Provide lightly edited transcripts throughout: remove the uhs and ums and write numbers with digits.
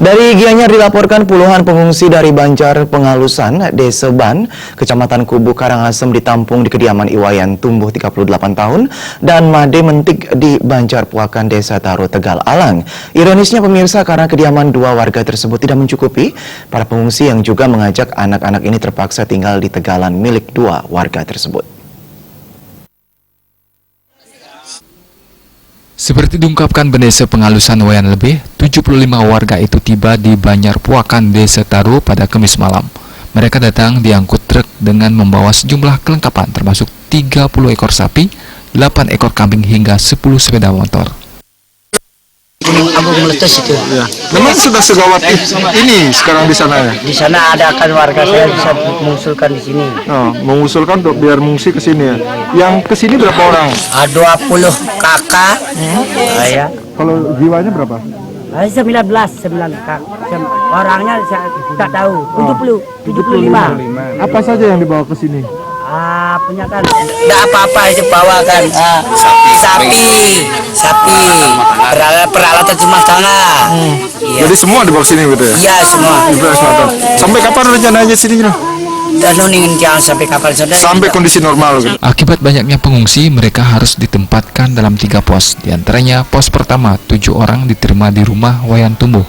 Dari Gianyar dilaporkan puluhan pengungsi dari Banjar Pengalusan, Desa Ban, Kecamatan Kubu Karangasem ditampung di kediaman Iwayan Tumbuh 38 tahun dan Made Mentik di Banjar Puakan Desa Taro Tegal Alang. Ironisnya pemirsa, karena kediaman dua warga tersebut tidak mencukupi, para pengungsi yang juga mengajak anak-anak ini terpaksa tinggal di tegalan milik dua warga tersebut. Seperti diungkapkan Desa Pengalusan Wayan Lebih, 75 warga itu tiba di Banjar Puakan Desa Taro pada Kamis malam. Mereka datang diangkut truk dengan membawa sejumlah kelengkapan termasuk 30 ekor sapi, 8 ekor kambing hingga 10 sepeda motor. Agung meletus itu. Ya. Memang sudah segawat ini sekarang di sana ya? Di sana ada kan warga saya bisa mengusulkan di sini. Oh, mengusulkan untuk biar mengungsi ke sini ya. Yang ke sini berapa orang? 20 kakak. Ya. Kalau jiwanya berapa? 19 kakak. Orangnya saya tidak tahu. 75. Apa saja yang dibawa ke sini? Punya kan tidak apa-apa itu bawa kan sapi peralatan rumah tangga. Iya. Jadi semua dibawa ke sini gitu ya? Iya semua. Sampai kapan rencananya sini? Dan ingin jangan sampai kapan Sampai kondisi normal gitu. Akibat banyaknya pengungsi, mereka harus ditempatkan dalam 3 pos. Di antaranya pos pertama 7 orang diterima di rumah Wayan Tumbuh.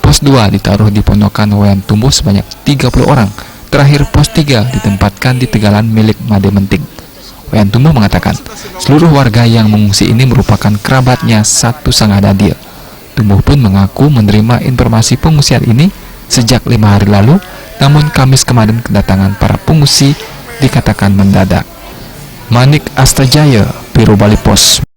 Pos 2 ditaruh di Pondokan Wayan Tumbuh sebanyak 30 orang. Terakhir pos 3 ditempatkan di tegalan milik Made Mentik. Wayan Tumbuh mengatakan, seluruh warga yang mengungsi ini merupakan kerabatnya satu sangat adil. Tumbuh pun mengaku menerima informasi pengungsian ini sejak 5 hari lalu, namun Kamis kemarin kedatangan para pengungsi dikatakan mendadak. Manik Astajaya, Biro Bali Pos.